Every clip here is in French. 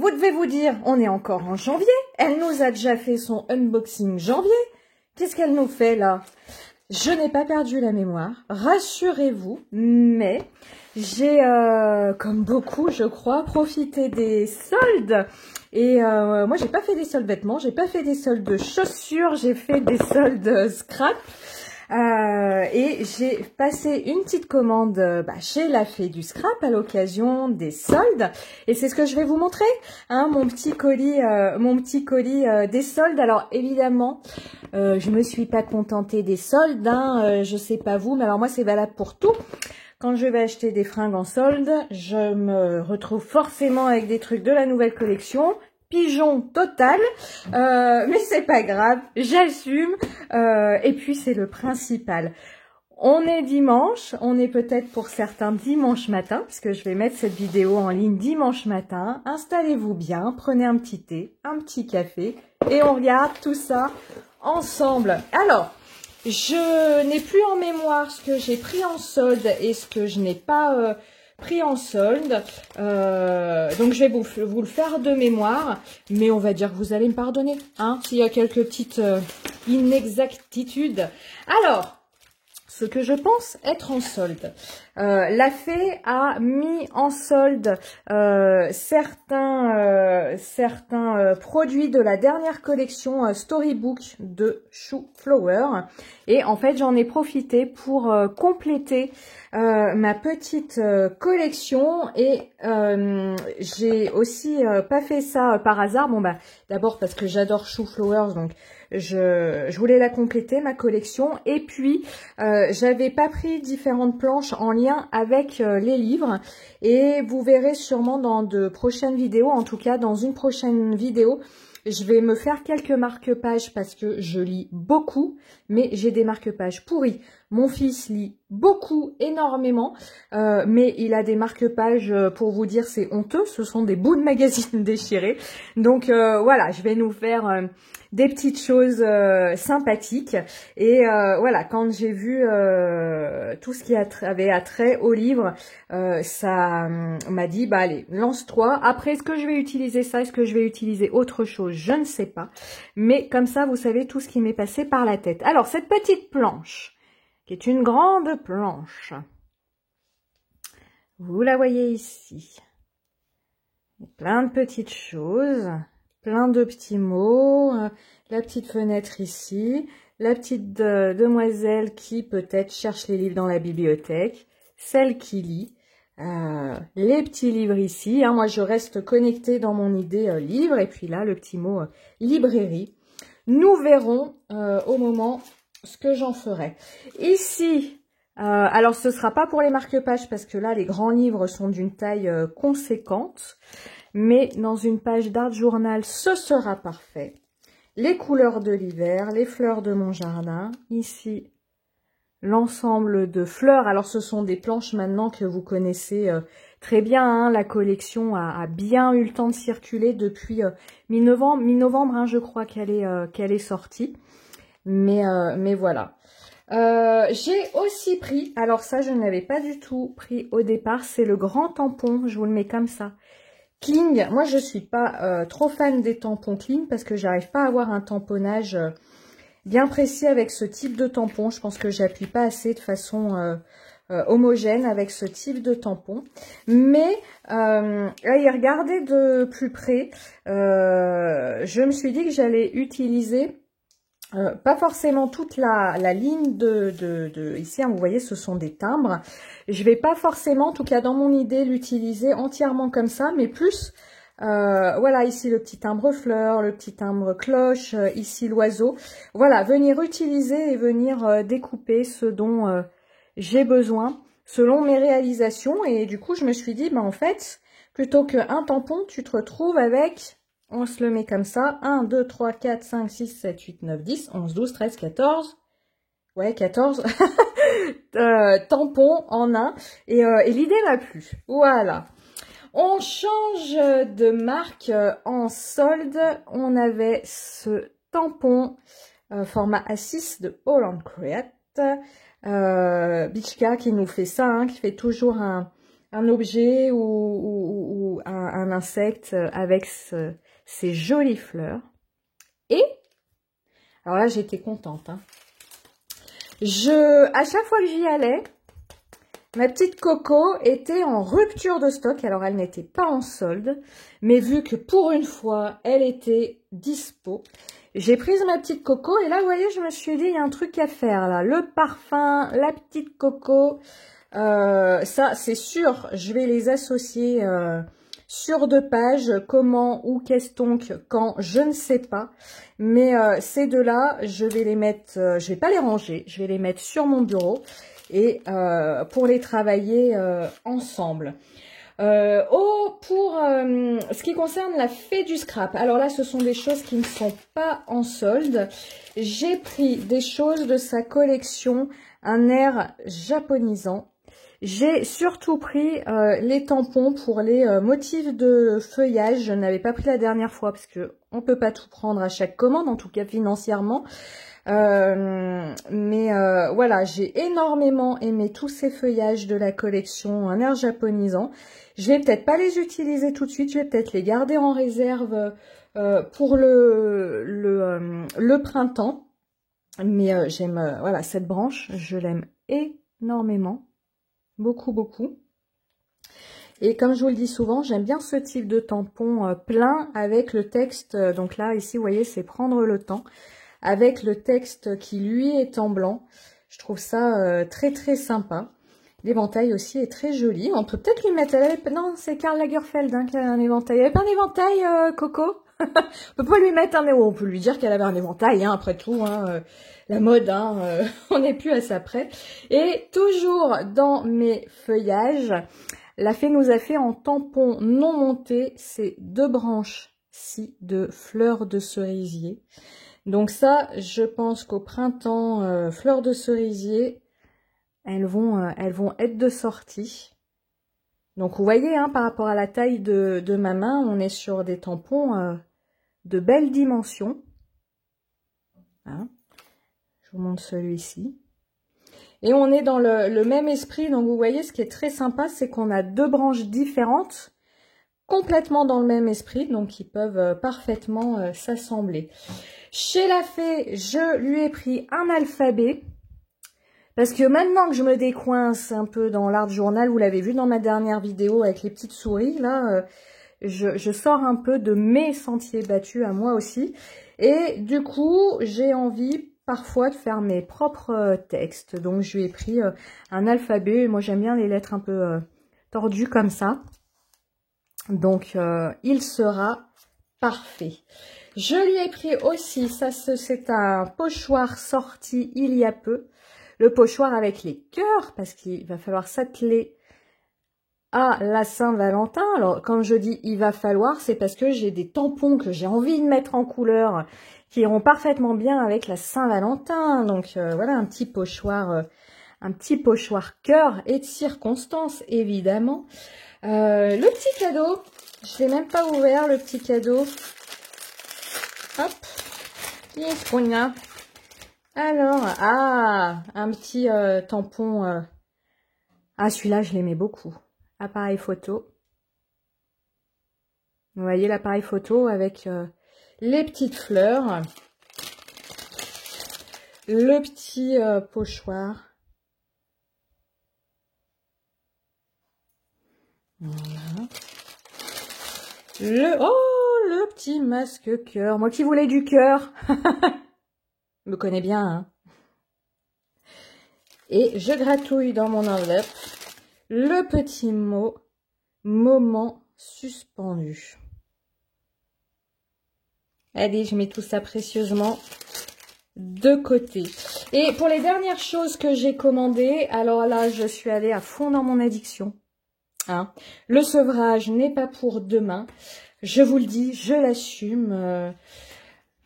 vous devez vous dire, on est encore en janvier. Elle nous a déjà fait son unboxing janvier. Qu'est-ce qu'elle nous fait là? Je n'ai pas perdu la mémoire, rassurez-vous, mais j'ai, comme beaucoup je crois, profité des soldes. Et moi j'ai pas fait des soldes vêtements, j'ai pas fait des soldes de chaussures, j'ai fait des soldes scrap. Et j'ai passé une petite commande chez la Fée du Scrap à l'occasion des soldes. Et c'est ce que je vais vous montrer, hein, mon petit colis des soldes. Alors évidemment, je me suis pas contentée des soldes, hein, je sais pas vous, mais alors moi c'est valable pour tout. Quand je vais acheter des fringues en solde, je me retrouve forcément avec des trucs de la nouvelle collection. Pigeon total, mais c'est pas grave, j'assume, et puis c'est le principal. On est dimanche, on est peut-être pour certains dimanche matin, puisque je vais mettre cette vidéo en ligne dimanche matin. Installez-vous bien, prenez un petit thé, un petit café, et on regarde tout ça ensemble. Alors, je n'ai plus en mémoire ce que j'ai pris en solde et ce que je n'ai pas pris en solde, donc je vais vous le faire de mémoire, mais on va dire que vous allez me pardonner, hein, s'il y a quelques petites inexactitudes. Alors, ce que je pense être en solde. La Fée a mis en solde certains produits de la dernière collection Storybook de Chou Flower. Et en fait, j'en ai profité pour compléter ma petite collection. Et j'ai aussi pas fait ça par hasard. Bon, d'abord parce que j'adore Chou Flowers, donc je voulais la compléter, ma collection. Et puis, j'avais pas pris différentes planches en lien avec les livres. Et vous verrez sûrement dans de prochaines vidéos, en tout cas dans une prochaine vidéo, je vais me faire quelques marque-pages parce que je lis beaucoup, mais j'ai des marque-pages pourris. Mon fils lit beaucoup, énormément, mais il a des marque-pages, pour vous dire, c'est honteux. Ce sont des bouts de magazines déchirés. Donc voilà, je vais nous faire des petites choses sympathiques. Et voilà, quand j'ai vu tout ce qui avait attrait au livre, ça m'a dit, allez, lance-toi. Après, est-ce que je vais utiliser ça? Est-ce que je vais utiliser autre chose? Je ne sais pas. Mais comme ça, vous savez tout ce qui m'est passé par la tête. Alors, cette petite planche, qui est une grande planche, vous la voyez ici. Il y a plein de petites choses, plein de petits mots, la petite fenêtre ici, la petite demoiselle qui peut-être cherche les livres dans la bibliothèque, celle qui lit, les petits livres ici, hein, moi je reste connectée dans mon idée livre, et puis là le petit mot librairie. Nous verrons au moment ce que j'en ferai. Ici, alors ce sera pas pour les marque-pages parce que là les grands livres sont d'une taille conséquente, mais dans une page d'art journal ce sera parfait. Les couleurs de l'hiver, les fleurs de mon jardin, ici l'ensemble de fleurs. Alors ce sont des planches maintenant que vous connaissez très bien, hein. La collection a bien eu le temps de circuler depuis mi-novembre, hein, je crois qu'elle est sortie. Mais voilà. J'ai aussi pris, alors ça je n'avais pas du tout pris au départ, c'est le grand tampon, je vous le mets comme ça. Kling, moi je suis pas trop fan des tampons Kling parce que j'arrive pas à avoir un tamponnage bien précis avec ce type de tampon. Je pense que j'appuie pas assez de façon homogène avec ce type de tampon. Mais regardez de plus près, je me suis dit que j'allais utiliser pas forcément toute la ligne ici, hein, vous voyez, ce sont des timbres. Je vais pas forcément, en tout cas dans mon idée, l'utiliser entièrement comme ça, mais plus, voilà, ici le petit timbre fleur, le petit timbre cloche, ici l'oiseau. Voilà, venir utiliser et venir découper ce dont j'ai besoin selon mes réalisations. Et du coup, je me suis dit, en fait, plutôt qu'un tampon, tu te retrouves avec... On se le met comme ça. 1, 2, 3, 4, 5, 6, 7, 8, 9, 10, 11, 12, 13, 14. Ouais, 14 tampons en un. Et l'idée m'a plu. Voilà. On change de marque en solde. On avait ce tampon format A6 de Holland Create. Bichka qui nous fait ça, hein, qui fait toujours un un objet ou un insecte avec ces jolies fleurs. Et, alors là, j'étais contente. Hein. À chaque fois que j'y allais, ma petite Coco était en rupture de stock. Alors, elle n'était pas en solde, mais vu que pour une fois, elle était dispo, j'ai pris ma petite Coco. Et là, vous voyez, je me suis dit, il y a un truc à faire là. Le parfum, la petite Coco, ça, c'est sûr, je vais les associer sur 2 pages. Comment, où, qu'est-ce donc, quand, je ne sais pas. Mais ces deux-là, je vais les mettre, je vais pas les ranger, je vais les mettre sur mon bureau. Et pour les travailler ensemble. Pour ce qui concerne la fée du scrap, alors là, ce sont des choses qui ne sont pas en solde. J'ai pris des choses de sa collection, un air japonisant. J'ai surtout pris les tampons pour les motifs de feuillage. Je n'avais pas pris la dernière fois parce que on peut pas tout prendre à chaque commande, en tout cas financièrement. Voilà, j'ai énormément aimé tous ces feuillages de la collection Un air japonisant. Je vais peut-être pas les utiliser tout de suite, je vais peut-être les garder en réserve pour le printemps. Mais j'aime voilà, cette branche, je l'aime énormément, beaucoup, beaucoup. Et comme je vous le dis souvent, j'aime bien ce type de tampon plein avec le texte. Donc là, ici, vous voyez, c'est prendre le temps. Avec le texte qui, lui, est en blanc. Je trouve ça très, très sympa. L'éventail aussi est très joli. On peut peut-être lui mettre... Non, c'est Karl Lagerfeld hein, qui a un éventail. Elle avait pas un éventail, Coco. On peut pas lui mettre un... Mais on peut lui dire qu'elle avait un éventail, hein, après tout. Hein, la mode, hein, on n'est plus à ça près. Et toujours dans mes feuillages, la fée nous a fait en tampon non monté ces 2 branches-ci de fleurs de cerisier. Donc ça, je pense qu'au printemps, fleurs de cerisier, elles vont être de sortie. Donc vous voyez, hein, par rapport à la taille de ma main, on est sur des tampons de belles dimensions. Hein. Je vous montre celui-ci. Et on est dans le même esprit. Donc vous voyez, ce qui est très sympa, c'est qu'on a 2 branches différentes, complètement dans le même esprit, donc qui peuvent parfaitement s'assembler. Chez la fée, je lui ai pris un alphabet. Parce que maintenant que je me décoince un peu dans l'art journal, vous l'avez vu dans ma dernière vidéo avec les petites souris, là, je sors un peu de mes sentiers battus à moi aussi. Et du coup, j'ai envie parfois de faire mes propres textes. Donc, je lui ai pris un alphabet. Moi, j'aime bien les lettres un peu tordues comme ça. Donc, il sera parfait. Je lui ai pris aussi, ça c'est un pochoir sorti il y a peu. Le pochoir avec les cœurs, parce qu'il va falloir s'atteler à la Saint-Valentin. Alors, quand je dis il va falloir, c'est parce que j'ai des tampons que j'ai envie de mettre en couleur qui iront parfaitement bien avec la Saint-Valentin. Donc, voilà, un petit pochoir cœur et de circonstance, évidemment. Le petit cadeau, je l'ai même pas ouvert, le petit cadeau. Hop, qu'est-ce qu'on a? Alors, un petit tampon. Celui-là, je l'aimais beaucoup. Appareil photo. Vous voyez l'appareil photo avec les petites fleurs. Le petit pochoir. Voilà. Le petit masque cœur. Moi qui voulais du cœur. Me connais bien, hein. Et je gratouille dans mon enveloppe le petit mot moment suspendu. Allez, je mets tout ça précieusement de côté. Et pour les dernières choses que j'ai commandées, alors là, je suis allée à fond dans mon addiction. Hein. Le sevrage n'est pas pour demain. Je vous le dis, je l'assume.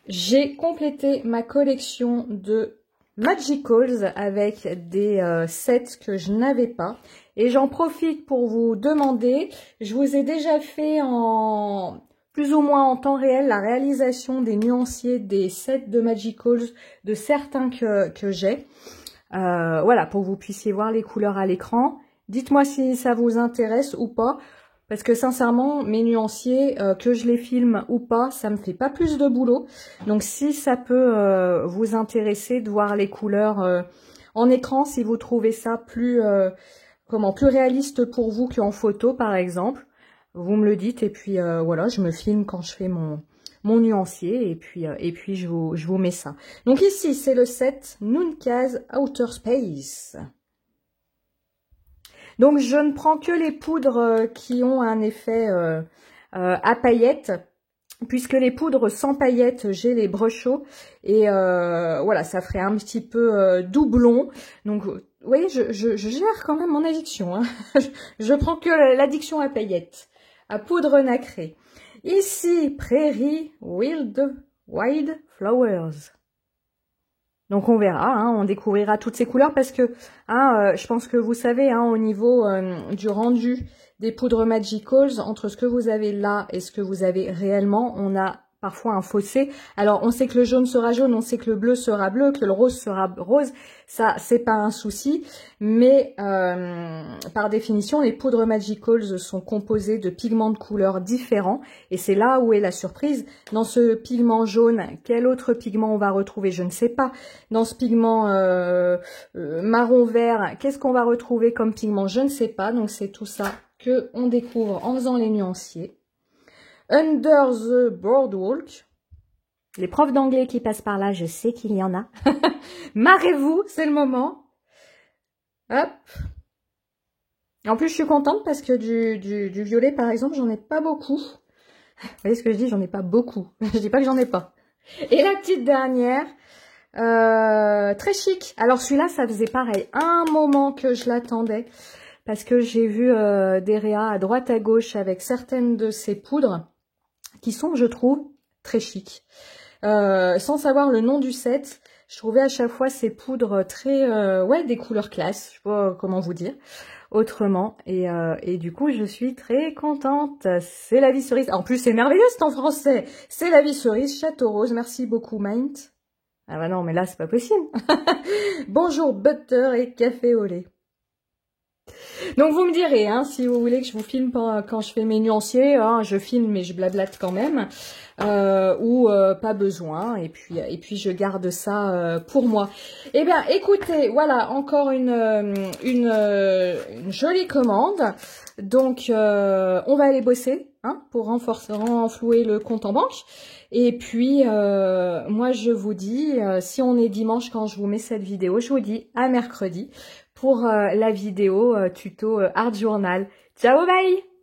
J'ai complété ma collection de Magicals avec des sets que je n'avais pas. Et j'en profite pour vous demander, je vous ai déjà fait en plus ou moins en temps réel la réalisation des nuanciers des sets de Magicals, de certains que j'ai. Voilà, pour que vous puissiez voir les couleurs à l'écran. Dites-moi si ça vous intéresse ou pas. Parce que sincèrement, mes nuanciers, que je les filme ou pas, ça me fait pas plus de boulot. Donc si ça peut vous intéresser de voir les couleurs en écran, si vous trouvez ça plus plus réaliste pour vous qu'en photo par exemple, vous me le dites et puis voilà, je me filme quand je fais mon nuancier et puis je vous mets ça. Donc ici, c'est le set Noonkaz Outer Space. Donc, je ne prends que les poudres qui ont un effet à paillettes, puisque les poudres sans paillettes, j'ai les Brusho. Et voilà, ça ferait un petit peu doublon. Donc, vous voyez, je gère quand même mon addiction. Hein. Je prends que l'addiction à paillettes, à poudre nacrée. Ici, Prairie Wild Flowers. Donc on verra, hein, on découvrira toutes ces couleurs parce que je pense que vous savez, hein, au niveau du rendu des poudres Magicals, entre ce que vous avez là et ce que vous avez réellement, on a parfois un fossé. Alors on sait que le jaune sera jaune, on sait que le bleu sera bleu, que le rose sera rose, ça c'est pas un souci, mais par définition les poudres Magicals sont composées de pigments de couleurs différents et c'est là où est la surprise. Dans ce pigment jaune, quel autre pigment on va retrouver, je ne sais pas. Dans ce pigment marron vert, qu'est-ce qu'on va retrouver comme pigment, je ne sais pas. Donc c'est tout ça que on découvre en faisant les nuanciers. Under the Boardwalk. Les profs d'anglais qui passent par là, je sais qu'il y en a. Marrez-vous, c'est le moment. Hop. En plus, je suis contente parce que du violet, par exemple, j'en ai pas beaucoup. Vous voyez ce que je dis, j'en ai pas beaucoup. Je dis pas que j'en ai pas. Et la petite dernière, très chic. Alors celui-là, ça faisait pareil. Un moment que je l'attendais. Parce que j'ai vu des réas à droite à gauche avec certaines de ces poudres qui sont, je trouve, très chic. Sans savoir le nom du set, je trouvais à chaque fois ces poudres très... des couleurs classe, je sais pas comment vous dire autrement. Et du coup, je suis très contente. C'est la vie cerise. En plus, c'est merveilleux, c'est en français. C'est la vie cerise, Château Rose. Merci beaucoup, Mind. Ah bah non, mais là, c'est pas possible. Bonjour, butter et café au lait. Donc vous me direz, hein, si vous voulez que je vous filme quand je fais mes nuanciers, hein, je filme mais je blablate quand même, ou pas besoin, et puis je garde ça pour moi. Eh bien, écoutez, voilà, encore une jolie commande. Donc on va aller bosser, hein, pour renflouer le compte en banque. Et puis, moi je vous dis, si on est dimanche quand je vous mets cette vidéo, je vous dis à mercredi pour la vidéo tuto Art Journal. Ciao, bye!